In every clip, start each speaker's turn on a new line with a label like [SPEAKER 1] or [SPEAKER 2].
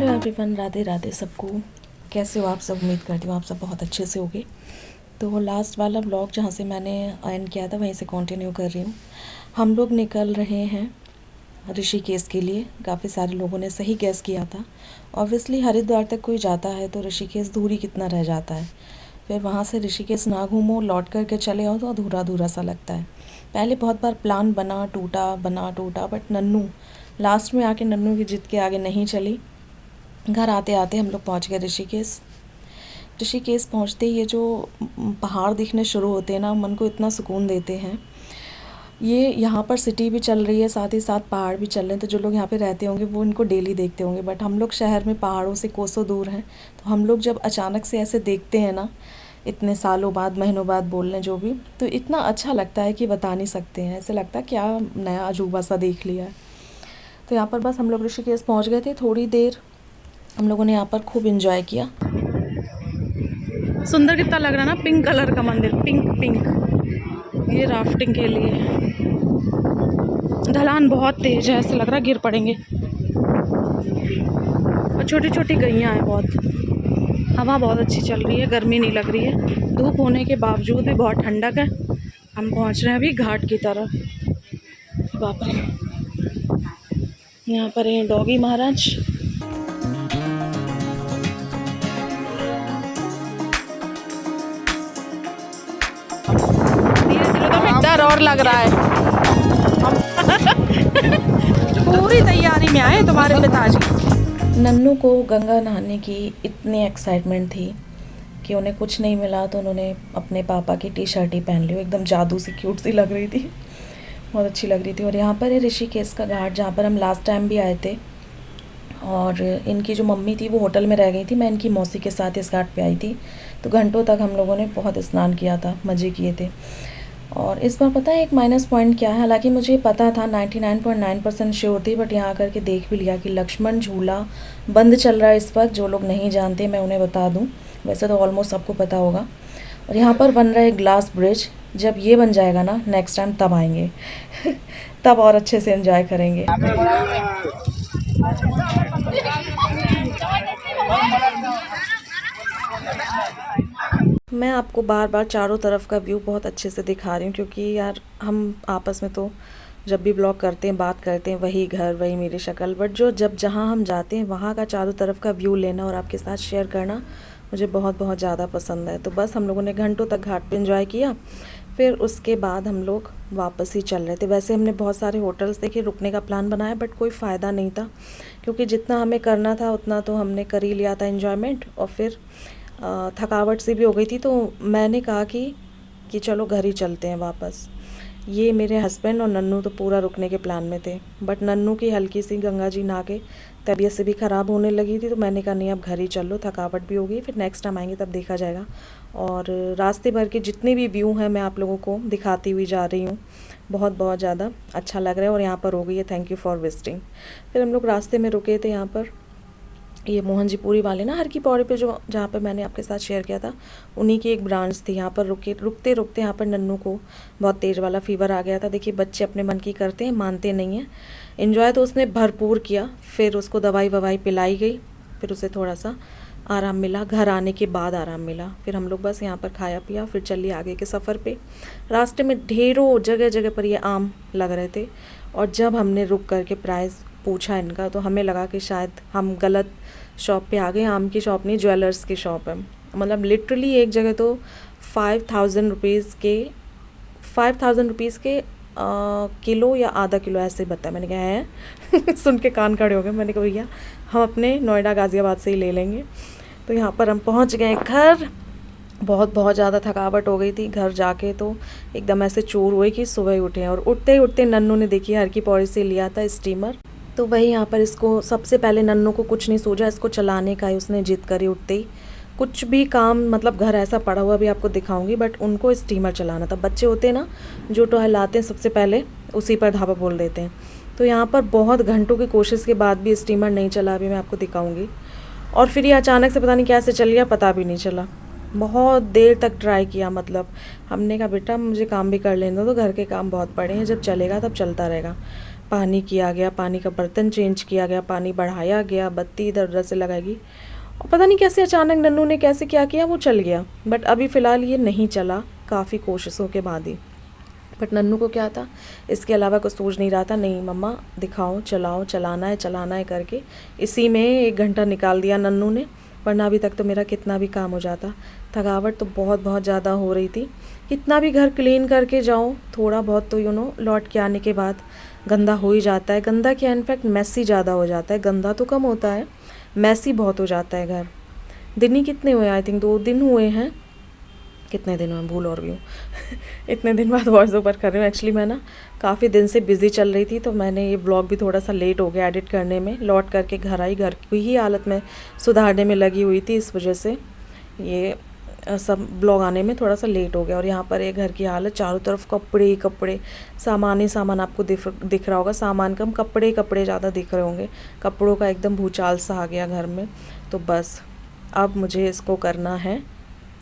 [SPEAKER 1] Hello everyone, Radhe Radhe सबको। कैसे हो आप सब? उम्मीद करती हूँ आप सब बहुत अच्छे से होगे। तो लास्ट वाला ब्लॉग जहाँ से मैंने एंड किया था वहीं से कंटिन्यू कर रही हूँ। हम लोग निकल रहे हैं ऋषिकेश के लिए। काफ़ी सारे लोगों ने सही गैस किया था। ऑब्वियसली हरिद्वार तक कोई जाता है तो ऋषिकेश दूरी कितना रह जाता है, फिर वहाँ से ऋषिकेश ना घूमो लौट करके चले आओ तो अधूरा अधूरा सा लगता है। पहले बहुत बार प्लान बना टूटा, बट नन्नू लास्ट में आके नन्नू की जिद के आगे नहीं चली। घर आते आते हम लोग पहुंच गए ऋषिकेश। ऋषिकेश पहुंचते ही ये जो पहाड़ दिखने शुरू होते हैं ना, मन को इतना सुकून देते हैं। ये यहाँ पर सिटी भी चल रही है, साथ ही साथ पहाड़ भी चल रहे हैं, तो जो लोग यहाँ पे रहते होंगे वो इनको डेली देखते होंगे। बट हम लोग शहर में पहाड़ों से कोसों दूर हैं, तो हम लोग जब अचानक से ऐसे देखते हैं ना, इतने सालों बाद महीनों बाद बोल लें जो भी, तो इतना अच्छा लगता है कि बता नहीं सकते हैं। ऐसे लगता है क्या नया अजूबा सा देख लिया है। तो यहाँ पर बस हम लोग ऋषिकेश पहुँच गए थे। थोड़ी देर हम लोगों ने यहाँ पर खूब एंजॉय किया। सुंदर कितना लग रहा है ना, पिंक कलर का मंदिर, पिंक पिंक। ये राफ्टिंग के लिए ढलान बहुत तेज है, ऐसे लग रहा है गिर पड़ेंगे। और छोटी छोटी गैयाँ हैं बहुत। हवा बहुत अच्छी चल रही है, गर्मी नहीं लग रही है। धूप होने के बावजूद भी बहुत ठंडक है। हम पहुँच रहे हैं अभी घाट की तरफ। बाप रे, यहाँ पर है डॉगी महाराज। डर और लग रहा है। हम पूरी तैयारी में आए तुम्हारे पिताजी। नन्नू को गंगा नहाने की इतनी एक्साइटमेंट थी कि उन्हें कुछ नहीं मिला तो उन्होंने अपने पापा की टी शर्ट ही पहन ली। एकदम जादू सी क्यूट सी लग रही थी, बहुत अच्छी लग रही थी। और यहाँ पर है ऋषिकेश का घाट, जहाँ पर हम लास्ट टाइम भी आए थे। और इनकी जो मम्मी थी वो होटल में रह गई थी, मैं इनकी मौसी के साथ इस घाट पे आई थी। तो घंटों तक हम लोगों ने बहुत स्नान किया था, मज़े किए थे। और इस बार पता है एक माइनस पॉइंट क्या है, हालांकि मुझे पता था, 99.9% श्योर थी, बट यहाँ आकर के देख भी लिया कि लक्ष्मण झूला बंद चल रहा है इस वक्त। जो लोग नहीं जानते मैं उन्हें बता दूँ, वैसे तो ऑलमोस्ट सबको पता होगा। और यहाँ पर बन रहा है ग्लास ब्रिज। जब ये बन जाएगा ना नेक्स्ट टाइम तब आएंगे तब और अच्छे से एंजॉय करेंगे। मैं आपको बार बार चारों तरफ का व्यू बहुत अच्छे से दिखा रही हूँ, क्योंकि यार हम आपस में तो जब भी ब्लॉग करते हैं बात करते हैं वही घर वही मेरी शक्ल, बट जब जहाँ हम जाते हैं वहाँ का चारों तरफ का व्यू लेना और आपके साथ शेयर करना मुझे बहुत बहुत ज़्यादा पसंद है। तो बस हम लोगों ने घंटों तक घाट पे एंजॉय किया, फिर उसके बाद हम लोग वापस ही चल रहे थे। वैसे हमने बहुत सारे होटल्स देखे, रुकने का प्लान बनाया, बट कोई फ़ायदा नहीं था, क्योंकि जितना हमें करना था उतना तो हमने कर ही लिया था एंजॉयमेंट। और फिर थकावट सी भी हो गई थी, तो मैंने कहा कि चलो घर ही चलते हैं वापस। ये मेरे हस्बैंड और नन्नू तो पूरा रुकने के प्लान में थे, बट नन्नू की हल्की सी गंगा जी नहा के तबीयत से भी ख़राब होने लगी थी, तो मैंने कहा नहीं अब घर ही चलो, थकावट भी हो गई, फिर नेक्स्ट टाइम आएंगे तब देखा जाएगा। और रास्ते भर के जितने भी व्यू हैं मैं आप लोगों को दिखाती हुई जा रही हूँ। बहुत बहुत ज़्यादा अच्छा लग रहा है। और यहाँ पर हो गई है थैंक यू फॉर विजिटिंग। फिर हम लोग रास्ते में रुके थे यहाँ पर, ये मोहन जी पूरी वाले ना, हर की पौड़ी पे जो जहाँ पे मैंने आपके साथ शेयर किया था, उन्हीं की एक ब्रांच थी। यहाँ पर रुकते रुकते यहाँ पर नन्नू को बहुत तेज़ वाला फीवर आ गया था। देखिए बच्चे अपने मन की करते हैं, मानते नहीं हैं। एंजॉय तो उसने भरपूर किया, फिर उसको दवाई ववाई पिलाई गई, फिर उसे थोड़ा सा आराम मिला, घर आने के बाद आराम मिला। फिर हम लोग बस यहाँ पर खाया पिया, फिर चलिए आगे के सफ़र पे। रास्ते में ढेरों जगह जगह पर ये आम लग रहे थे, और जब हमने रुक करके प्राइस पूछा इनका तो हमें लगा कि शायद हम गलत शॉप पे आ गए। आम की शॉप नहीं, ज्वेलर्स की शॉप है। मतलब लिटरली एक जगह तो 5,000 रुपीज़ के किलो या आधा किलो ऐसे बताया। मैंने कहा है सुन के कान खड़े हो गए। मैंने कहा भैया हम अपने नोएडा गाज़ियाबाद से ही ले लेंगे। तो यहाँ पर हम पहुँच गए घर। बहुत ज़्यादा थकावट हो गई थी। घर जाके तो एकदम ऐसे चूर हुए कि सुबह ही उठे। और उठते ही उठते नन्नू ने देखिए हर की पौड़ी से लिया था स्टीमर, तो वही यहाँ पर इसको सबसे पहले नन्नू को कुछ नहीं सूझा, इसको चलाने का ही उसने जिद करी। उठते ही कुछ भी काम, मतलब घर ऐसा पड़ा हुआ भी आपको दिखाऊंगी, बट उनको स्टीमर चलाना था। बच्चे होते हैं ना जो टहलाते हैं सबसे पहले उसी पर धावा बोल देते हैं। तो यहाँ पर बहुत घंटों की कोशिश के बाद भी स्टीमर नहीं चला, अभी मैं आपको दिखाऊंगी। और फिर ये अचानक से पता नहीं कैसे चल गया, पता भी नहीं चला। बहुत देर तक ट्राई किया, मतलब हमने कहा बेटा मुझे काम भी कर लेने दो, तो घर के काम बहुत पड़े हैं, जब चलेगा तब चलता रहेगा। पानी किया गया, पानी का बर्तन चेंज किया गया, पानी बढ़ाया गया, बत्ती इधर उधर से लगाएगी, और पता नहीं कैसे अचानक नन्नू ने कैसे क्या किया, वो चल गया। बट अभी फ़िलहाल ये नहीं चला, काफ़ी कोशिशों के बाद ही। बट नन्नू को क्या था, इसके अलावा कुछ सोच नहीं रहा था। नहीं मम्मा दिखाओ, चलाओ, चलाना है करके इसी में 1 घंटा निकाल दिया नन्नू ने, वरना अभी तक तो मेरा कितना भी काम हो जाता। थकावट तो बहुत बहुत ज़्यादा हो रही थी। कितना भी घर क्लीन करके जाओ, थोड़ा बहुत तो लौट के आने के बाद गंदा हो ही जाता है। गंदा क्या, इनफैक्ट मैसी ज़्यादा हो जाता है, गंदा तो कम होता है, मैसी बहुत हो जाता है घर। दिन ही कितने हुए, आई थिंक 2 दिन हुए हैं, कितने दिन हुए भूल और गई हूँ इतने दिन बाद वॉइस ओवर कर रही हूँ। एक्चुअली मैं ना काफ़ी दिन से बिज़ी चल रही थी, तो मैंने ये ब्लॉग भी थोड़ा सा लेट हो गया एडिट करने में। लौट करके घर आई, घर की ही हालत में सुधारने में लगी हुई थी, इस वजह से ये सब ब्लॉग आने में थोड़ा सा लेट हो गया। और यहाँ पर ये घर की हालत, चारों तरफ कपड़े ही कपड़े, सामान ही सामान आपको दिख रहा होगा, सामान कम कपड़े ही कपड़े ज़्यादा दिख रहे होंगे। कपड़ों का एकदम भूचाल सा आ गया घर में। तो बस अब मुझे इसको करना है,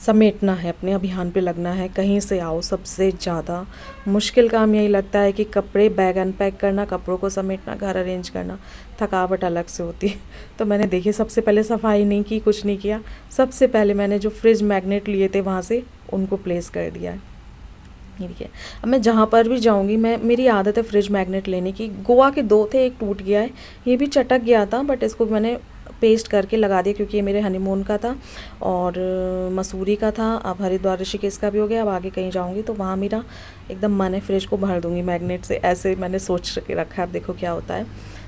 [SPEAKER 1] समेटना है, अपने अभियान पे लगना है। कहीं से आओ, सबसे ज़्यादा मुश्किल काम यही लगता है कि कपड़े बैग अनपैक करना, कपड़ों को समेटना, घर अरेंज करना, थकावट अलग से होती है। तो मैंने देखिए सबसे पहले सफाई नहीं की, कुछ नहीं किया। सबसे पहले मैंने जो फ्रिज मैग्नेट लिए थे वहाँ से उनको प्लेस कर दिया है। ठीक है, अब मैं जहाँ पर भी जाऊँगी, मेरी आदत है फ्रिज मैग्नेट लेने की। गोवा के 2 थे, एक टूट गया है, ये भी चटक गया था, बट इसको मैंने पेस्ट करके लगा दिया क्योंकि ये मेरे हनीमून का था और मसूरी का था। अब हरिद्वार ऋषिकेश का भी हो गया, अब आगे कहीं जाऊँगी तो वहाँ मेरा एकदम मन है फ्रिज को भर दूँगी मैग्नेट से, ऐसे मैंने सोच के रखा है, अब देखो क्या होता है।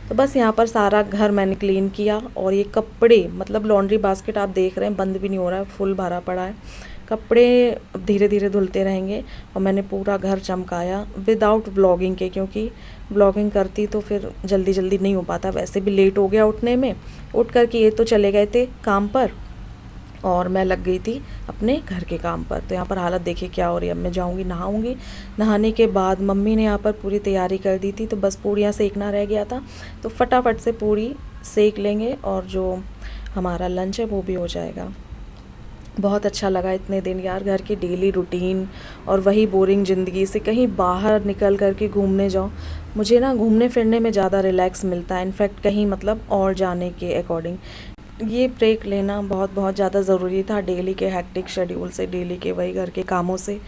[SPEAKER 1] तो बस यहाँ पर सारा घर मैंने क्लीन किया। और ये कपड़े, मतलब लॉन्ड्री बास्केट आप देख रहे हैं बंद भी नहीं हो रहा है, फुल भरा पड़ा है। कपड़े धीरे धीरे धुलते रहेंगे। और मैंने पूरा घर चमकाया विदाउट ब्लॉगिंग के, क्योंकि ब्लॉगिंग करती तो फिर जल्दी जल्दी नहीं हो पाता। वैसे भी लेट हो गया उठने में, उठ कर के ये तो चले गए थे काम पर और मैं लग गई थी अपने घर के काम पर। तो यहाँ पर हालत देखिए क्या हो रही है। अब मैं जाऊँगी, नहाऊँगी, नहाने के बाद मम्मी ने यहाँ पर पूरी तैयारी कर दी थी, तो बस पूड़ियाँ सेकना रह गया था, तो फटाफट से पूड़ी सेक लेंगे और जो हमारा लंच है वो भी हो जाएगा। बहुत अच्छा लगा इतने दिन यार, घर की डेली रूटीन और वही बोरिंग ज़िंदगी से कहीं बाहर निकल कर के घूमने जाओ। मुझे ना घूमने फिरने में ज़्यादा रिलैक्स मिलता है, इनफैक्ट कहीं मतलब और जाने के अकॉर्डिंग। ये ब्रेक लेना बहुत बहुत ज़्यादा ज़रूरी था, डेली के हेक्टिक शेड्यूल से, डेली के वही घर के कामों से।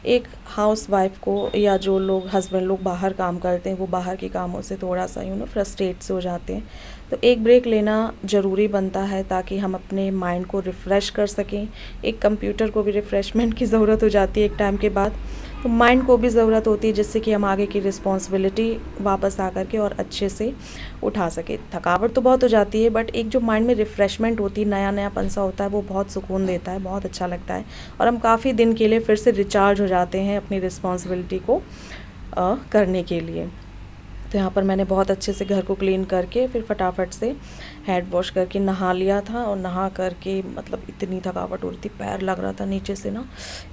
[SPEAKER 1] एक हाउस वाइफ को या जो लोग हस्बैंड लोग बाहर काम करते हैं, वो बाहर के कामों से थोड़ा सा फ्रस्ट्रेट से हो जाते हैं। तो एक ब्रेक लेना ज़रूरी बनता है ताकि हम अपने माइंड को रिफ़्रेश कर सकें। एक कंप्यूटर को भी रिफ़्रेशमेंट की ज़रूरत हो जाती है एक टाइम के बाद, तो माइंड को भी ज़रूरत होती है, जिससे कि हम आगे की रिस्पॉन्सिबिलिटी वापस आ कर के और अच्छे से उठा सके। थकावट तो बहुत हो जाती है, बट एक जो माइंड में रिफ़्रेशमेंट होती है, नया नया पंसा होता है, वो बहुत सुकून देता है, बहुत अच्छा लगता है। और हम काफ़ी दिन के लिए फिर से रिचार्ज हो जाते हैं अपनी रिस्पॉन्सिबिलिटी को करने के लिए। तो यहाँ पर मैंने बहुत अच्छे से घर को क्लीन करके फिर फटाफट से हेड वॉश करके नहा लिया था। और नहा करके मतलब इतनी थकावट हो रही थी, पैर लग रहा था नीचे से ना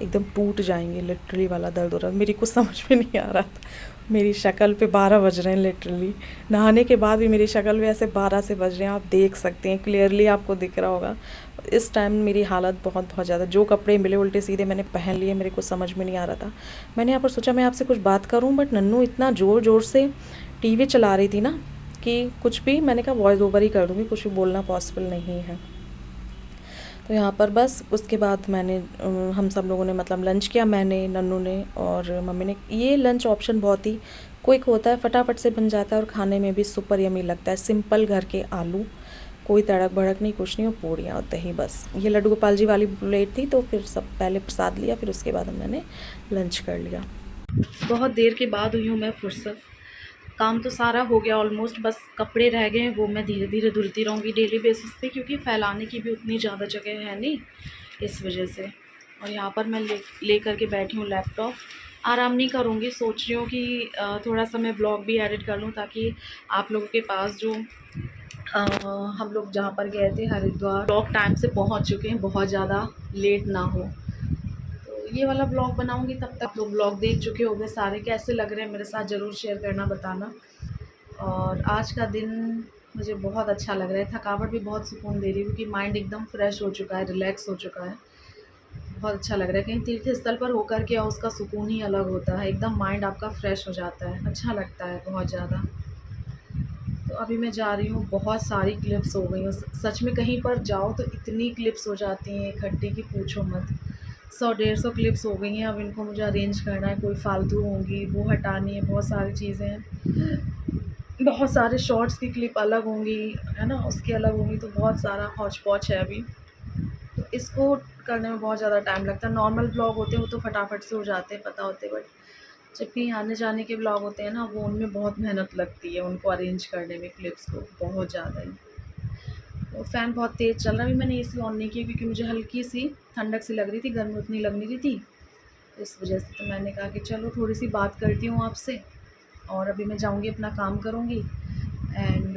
[SPEAKER 1] एकदम टूट जाएंगे, लिटरली वाला दर्द हो रहा था। मेरी कुछ समझ में नहीं आ रहा था, मेरी शक्ल पे 12 बज रहे हैं लिटरली। नहाने के बाद भी मेरी शक्ल पे ऐसे 12 से बज रहे हैं, आप देख सकते हैं, क्लियरली आपको दिख रहा होगा। इस टाइम मेरी हालत बहुत बहुत ज़्यादा, जो कपड़े मिले उल्टे सीधे मैंने पहन लिए, मेरे को समझ में नहीं आ रहा था। मैंने यहाँ पर सोचा मैं आपसे कुछ बात करूँ, बट नन्नू इतना ज़ोर ज़ोर से टीवी चला रही थी ना कि कुछ भी, मैंने कहा वॉइस ओवर ही कर दूँगी, कुछ भी बोलना पॉसिबल नहीं है। तो यहाँ पर बस उसके बाद मैंने हम सब लोगों ने मतलब लंच किया, मैंने, नन्नू ने और मम्मी ने। ये लंच ऑप्शन बहुत ही क्विक होता है, फटाफट से बन जाता है और खाने में भी सुपर यमी लगता है। सिंपल घर के आलू, कोई तड़क भड़क नहीं, कुछ नहीं, और पूड़ियाँ और दही, बस। ये लड्डू गोपाल जी वाली प्लेट थी, तो फिर सब पहले प्रसाद लिया, फिर उसके बाद मैंने लंच कर लिया। बहुत देर के बाद हुई हूँ मैं फुर्सत, काम तो सारा हो गया ऑलमोस्ट, बस कपड़े रह गए हैं, वो मैं धीरे धीरे धुलती रहूँगी डेली बेसिस पे, क्योंकि फैलाने की भी उतनी ज़्यादा जगह है नहीं, इस वजह से। और यहाँ पर मैं ले करके बैठी हूँ लैपटॉप, आराम नहीं करूँगी, सोच रही हूँ कि थोड़ा सा मैं ब्लॉग भी एडिट कर लूँ, ताकि आप लोगों के पास जो हम लोग जहाँ पर गए थे हरिद्वार, ब्लॉग टाइम से पहुँच चुके हैं, बहुत ज़्यादा लेट ना हो। ये वाला ब्लॉग बनाऊंगी, तब तक लोग ब्लॉग देख चुके होंगे सारे। कैसे लग रहे हैं मेरे साथ ज़रूर शेयर करना, बताना। और आज का दिन मुझे बहुत अच्छा लग रहा है, थकावट भी बहुत सुकून दे रही है, क्योंकि माइंड एकदम फ्रेश हो चुका है, रिलैक्स हो चुका है। बहुत अच्छा लग रहा है। कहीं तीर्थ स्थल पर होकर के आओ, उसका सुकून ही अलग होता है, एकदम माइंड आपका फ्रेश हो जाता है, अच्छा लगता है बहुत ज़्यादा। तो अभी मैं जा रही हूँ, बहुत सारी क्लिप्स हो गई हैं, सच में कहीं पर जाओ तो इतनी क्लिप्स हो जाती हैं इकट्ठी कि पूछो मत। 100-150 क्लिप्स हो गई हैं, अब इनको मुझे अरेंज करना है, कोई फालतू होंगी वो हटानी है, बहुत सारी चीज़ें हैं, बहुत सारे शॉर्ट्स की क्लिप अलग होंगी, है ना, उसकी अलग होंगी, तो बहुत सारा हौच पौच है अभी। तो इसको करने में बहुत ज़्यादा टाइम लगता है। नॉर्मल ब्लॉग होते हैं वो तो फटाफट से हो जाते हैं पता होते, बट जब भी आने जाने के ब्लॉग होते हैं ना, वो उनमें बहुत मेहनत लगती है उनको अरेंज करने में, क्लिप्स को बहुत ज़्यादा ही। तो फ़ैन बहुत तेज़ चल रहा है, अभी मैंने एसी ऑन नहीं किया क्योंकि मुझे हल्की सी ठंडक सी लग रही थी, गर्मी उतनी लग नहीं रही थी, इस वजह से। तो मैंने कहा कि चलो थोड़ी सी बात करती हूँ आपसे, और अभी मैं जाऊँगी अपना काम करूँगी। एंड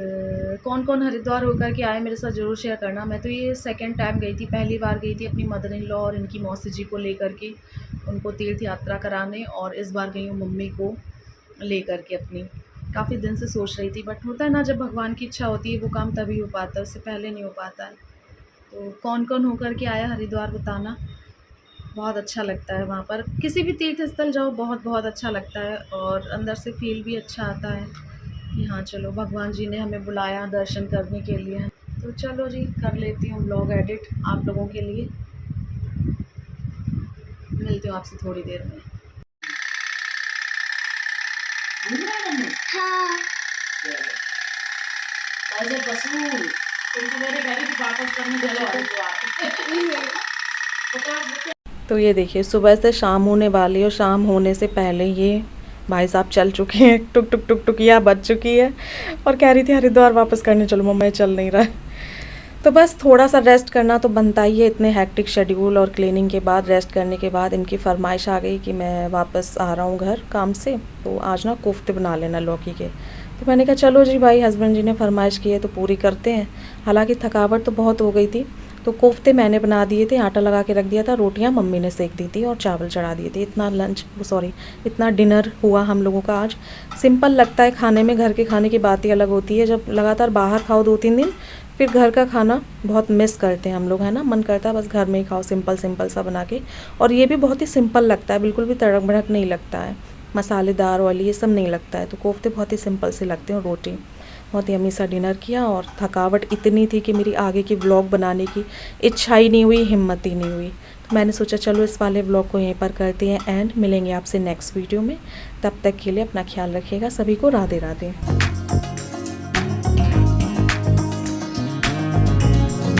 [SPEAKER 1] कौन कौन हरिद्वार होकर के आए मेरे साथ ज़रूर शेयर करना। मैं तो ये सेकंड टाइम गई थी, पहली बार गई थी अपनी मदर इन लॉ और इनकी मौसी जी को लेकर के उनको तीर्थ यात्रा कराने, और इस बार गई हूँ मम्मी को लेकर के अपनी। काफ़ी दिन से सोच रही थी, बट होता है ना, जब भगवान की इच्छा होती है वो काम तभी हो पाता है, उससे पहले नहीं हो पाता है। तो कौन कौन होकर के आया हरिद्वार बताना। बहुत अच्छा लगता है वहाँ पर, किसी भी तीर्थ स्थल जाओ बहुत बहुत अच्छा लगता है, और अंदर से फील भी अच्छा आता है कि हाँ चलो भगवान जी ने हमें बुलाया दर्शन करने के लिए। तो चलो जी, कर लेती हूँ ब्लॉग एडिट आप लोगों के लिए, मिलती हूँ आपसे थोड़ी देर में। हाँ। तो ये देखिए, सुबह से शाम होने वाली, और शाम होने से पहले ये भाई साहब चल चुके हैं, टुक टुक टुक टुकिया बज चुकी है, और कह रही थी हरिद्वार वापस करने चलो मम्मा, चल नहीं रहा है। तो बस थोड़ा सा रेस्ट करना तो बनता ही है, इतने हैक्टिक शेड्यूल और क्लीनिंग के बाद, रेस्ट करने के बाद इनकी फरमाइश आ गई कि मैं वापस आ रहा हूँ घर काम से, तो आज ना कोफ्ते बना लेना लौकी के। तो मैंने कहा चलो जी भाई, हस्बैंड जी ने फरमाइश की है तो पूरी करते हैं। हालांकि थकावट तो बहुत हो गई थी, तो कोफ्ते मैंने बना दिए थे, आटा लगा के रख दिया था, रोटियां मम्मी ने सेक दी थी और चावल चढ़ा दिए थे। इतना डिनर हुआ हम लोगों का आज। सिंपल लगता है खाने में, घर के खाने की बात ही अलग होती है। जब लगातार बाहर खाओ 2-3 दिन, फिर घर का खाना बहुत मिस करते हैं हम लोग, है ना। मन करता है बस घर में ही खाओ, सिंपल सिंपल सा बना के। और ये भी बहुत ही सिंपल लगता है, बिल्कुल भी तड़क भड़क नहीं लगता है, मसालेदार वाली ये सब नहीं लगता है। तो कोफ्ते बहुत ही सिंपल से लगते हैं, और रोटी। बहुत ही यम्मी सा डिनर किया, और थकावट इतनी थी कि मेरी आगे की व्लॉग बनाने की इच्छा ही नहीं हुई, हिम्मत ही नहीं हुई। तो मैंने सोचा चलो इस वाले व्लॉग को यहीं पर करते हैं एंड, मिलेंगे आपसे नेक्स्ट वीडियो में। तब तक के लिए अपना ख्याल रखिएगा। सभी को राधे राधे।